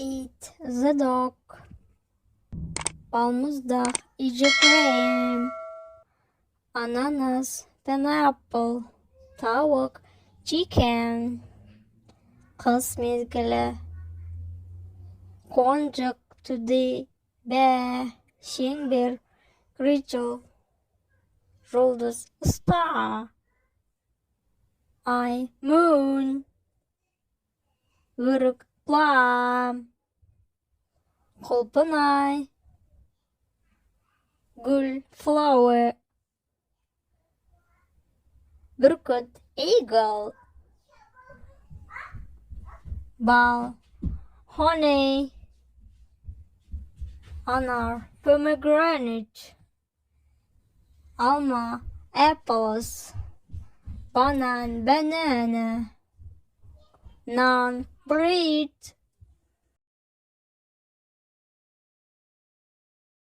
Eat the dog. Balmuzda iyice cream. Ananas, pineapple, tavuk, chicken. Kız mezgili. Conjunctivity, be, şimbir, gritçel, yıldız, star. Ay, moon. Vırık, plum. Kulpınay. Gül, flower. Bürküt, eagle. Bal, honey. Anar, pomegranate. Alma, apples. Banana, banana. Naan, bread.